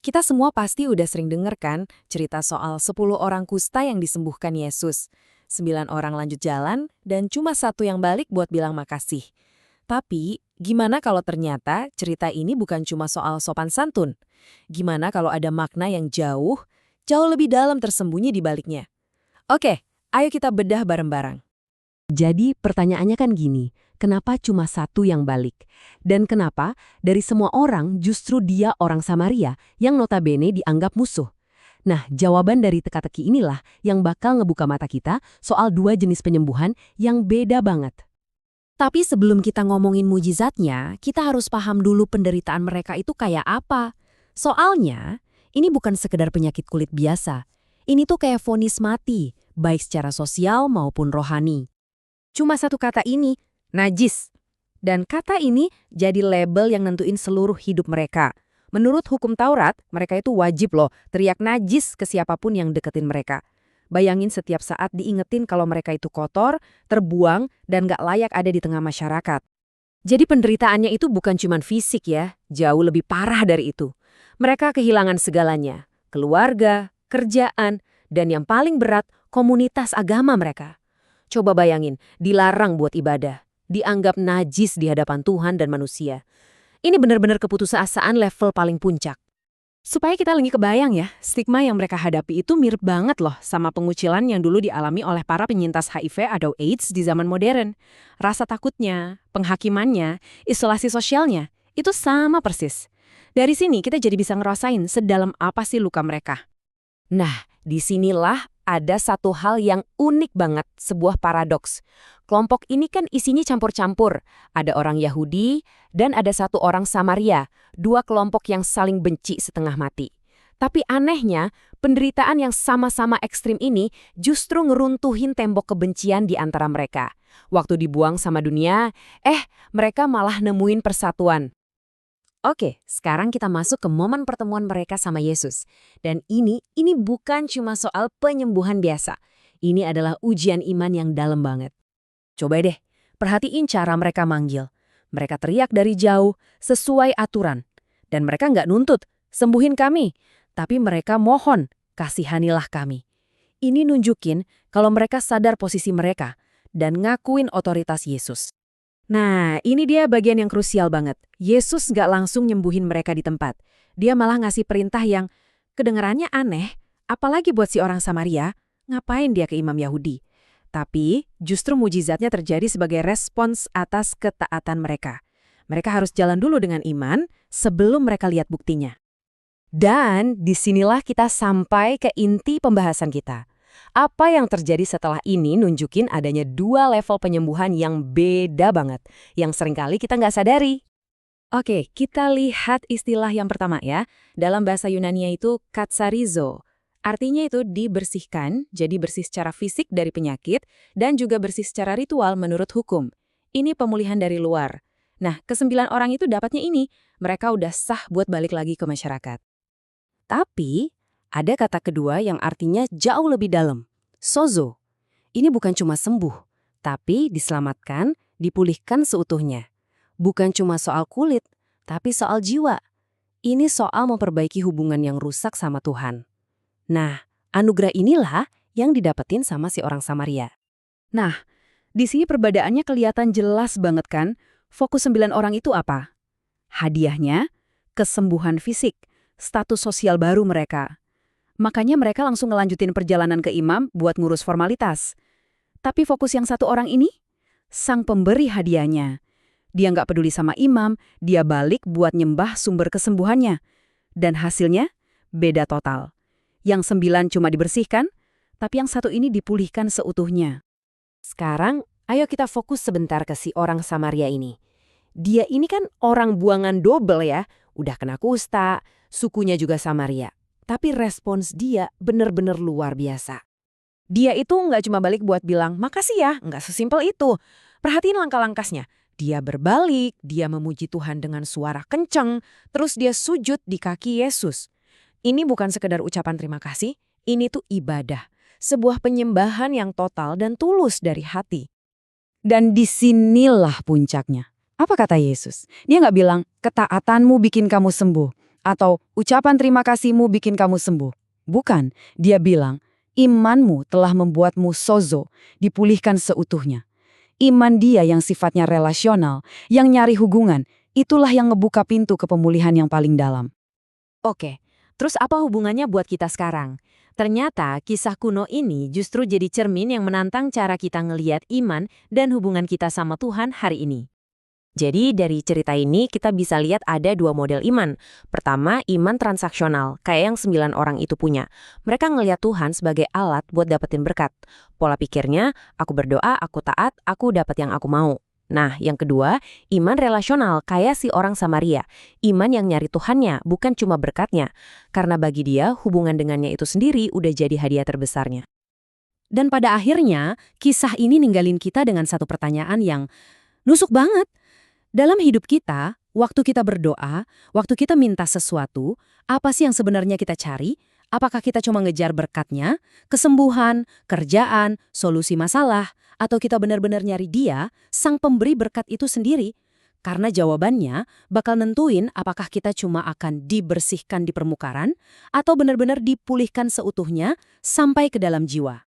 Kita semua pasti udah sering denger kan cerita soal 10 orang kusta yang disembuhkan Yesus. 9 orang lanjut jalan dan cuma satu yang balik buat bilang makasih. Tapi, gimana kalau ternyata cerita ini bukan cuma soal sopan santun? Gimana kalau ada makna yang jauh lebih dalam tersembunyi di baliknya? Oke, ayo kita bedah bareng-bareng. Jadi pertanyaannya kan gini, kenapa cuma satu yang balik? Dan kenapa dari semua orang justru dia orang Samaria yang notabene dianggap musuh? Nah, jawaban dari teka-teki inilah yang bakal ngebuka mata kita soal dua jenis penyembuhan yang beda banget. Tapi sebelum kita ngomongin mujizatnya, kita harus paham dulu penderitaan mereka itu kayak apa. Soalnya, ini bukan sekedar penyakit kulit biasa. Ini tuh kayak vonis mati, baik secara sosial maupun rohani. Cuma satu kata ini, najis. Dan kata ini jadi label yang nentuin seluruh hidup mereka. Menurut hukum Taurat, mereka itu wajib loh teriak najis ke siapapun yang deketin mereka. Bayangin setiap saat diingetin kalau mereka itu kotor, terbuang, dan gak layak ada di tengah masyarakat. Jadi penderitaannya itu bukan cuma fisik ya, jauh lebih parah dari itu. Mereka kehilangan segalanya, keluarga, kerjaan, dan yang paling berat, komunitas agama mereka. Coba bayangin, dilarang buat ibadah, dianggap najis di hadapan Tuhan dan manusia. Ini benar-benar keputusasaan level paling puncak. Supaya kita lagi kebayang ya, stigma yang mereka hadapi itu mirip banget loh sama pengucilan yang dulu dialami oleh para penyintas HIV atau AIDS di zaman modern. Rasa takutnya, penghakimannya, isolasi sosialnya, itu sama persis. Dari sini kita jadi bisa ngerasain sedalam apa sih luka mereka. Nah, disinilah ada satu hal yang unik banget, sebuah paradoks. Kelompok ini kan isinya campur-campur. Ada orang Yahudi dan ada satu orang Samaria, dua kelompok yang saling benci setengah mati. Tapi anehnya, penderitaan yang sama-sama ekstrim ini justru ngeruntuhin tembok kebencian di antara mereka. Waktu dibuang sama dunia, mereka malah nemuin persatuan. Oke, sekarang kita masuk ke momen pertemuan mereka sama Yesus. Dan ini bukan cuma soal penyembuhan biasa. Ini adalah ujian iman yang dalam banget. Coba deh, perhatiin cara mereka manggil. Mereka teriak dari jauh, sesuai aturan. Dan mereka nggak nuntut, sembuhin kami. Tapi mereka mohon, kasihanilah kami. Ini nunjukin kalau mereka sadar posisi mereka dan ngakuin otoritas Yesus. Nah, ini dia bagian yang krusial banget. Yesus nggak langsung nyembuhin mereka di tempat. Dia malah ngasih perintah yang kedengarannya aneh, apalagi buat si orang Samaria, ngapain dia ke imam Yahudi. Tapi justru mujizatnya terjadi sebagai respons atas ketaatan mereka. Mereka harus jalan dulu dengan iman sebelum mereka lihat buktinya. Dan disinilah kita sampai ke inti pembahasan kita. Apa yang terjadi setelah ini nunjukin adanya dua level penyembuhan yang beda banget, yang seringkali kita nggak sadari. Oke, kita lihat istilah yang pertama ya. Dalam bahasa Yunania itu katsarizo. Artinya itu dibersihkan, jadi bersih secara fisik dari penyakit, dan juga bersih secara ritual menurut hukum. Ini pemulihan dari luar. Nah, ke-9 orang itu dapatnya ini, mereka udah sah buat balik lagi ke masyarakat. Tapi ada kata kedua yang artinya jauh lebih dalam, sozo. Ini bukan cuma sembuh, tapi diselamatkan, dipulihkan seutuhnya. Bukan cuma soal kulit, tapi soal jiwa. Ini soal memperbaiki hubungan yang rusak sama Tuhan. Nah, anugerah inilah yang didapetin sama si orang Samaria. Nah, di sini perbedaannya kelihatan jelas banget kan? Fokus 9 orang itu apa? Hadiahnya, kesembuhan fisik, status sosial baru mereka. Makanya mereka langsung ngelanjutin perjalanan ke imam buat ngurus formalitas. Tapi fokus yang satu orang ini, sang pemberi hadiahnya. Dia nggak peduli sama imam, dia balik buat nyembah sumber kesembuhannya. Dan hasilnya, beda total. Yang 9 cuma dibersihkan, tapi yang satu ini dipulihkan seutuhnya. Sekarang, ayo kita fokus sebentar ke si orang Samaria ini. Dia ini kan orang buangan double ya, udah kena kusta, sukunya juga Samaria. Tapi respons dia bener-bener luar biasa. Dia itu nggak cuma balik buat bilang, makasih ya, nggak sesimpel itu. Perhatiin langkah-langkahnya. Dia berbalik, dia memuji Tuhan dengan suara kenceng, terus dia sujud di kaki Yesus. Ini bukan sekedar ucapan terima kasih, ini tuh ibadah. Sebuah penyembahan yang total dan tulus dari hati. Dan disinilah puncaknya. Apa kata Yesus? Dia nggak bilang, ketaatanmu bikin kamu sembuh. Atau ucapan terima kasihmu bikin kamu sembuh. Bukan, dia bilang, imanmu telah membuatmu sozo, dipulihkan seutuhnya. Iman dia yang sifatnya relasional, yang nyari hubungan, itulah yang ngebuka pintu ke pemulihan yang paling dalam. Oke, terus apa hubungannya buat kita sekarang? Ternyata kisah kuno ini justru jadi cermin yang menantang cara kita ngelihat iman dan hubungan kita sama Tuhan hari ini. Jadi dari cerita ini kita bisa lihat ada dua model iman. Pertama, iman transaksional, kayak yang 9 orang itu punya. Mereka ngelihat Tuhan sebagai alat buat dapetin berkat. Pola pikirnya, aku berdoa, aku taat, aku dapat yang aku mau. Nah, yang kedua, iman relasional, kayak si orang Samaria. Iman yang nyari Tuhannya, bukan cuma berkatnya. Karena bagi dia, hubungan dengannya itu sendiri udah jadi hadiah terbesarnya. Dan pada akhirnya, kisah ini ninggalin kita dengan satu pertanyaan yang nusuk banget. Dalam hidup kita, waktu kita berdoa, waktu kita minta sesuatu, apa sih yang sebenarnya kita cari? Apakah kita cuma ngejar berkatnya, kesembuhan, kerjaan, solusi masalah, atau kita benar-benar nyari Dia, sang pemberi berkat itu sendiri? Karena jawabannya bakal nentuin apakah kita cuma akan dibersihkan di permukaan, atau benar-benar dipulihkan seutuhnya sampai ke dalam jiwa.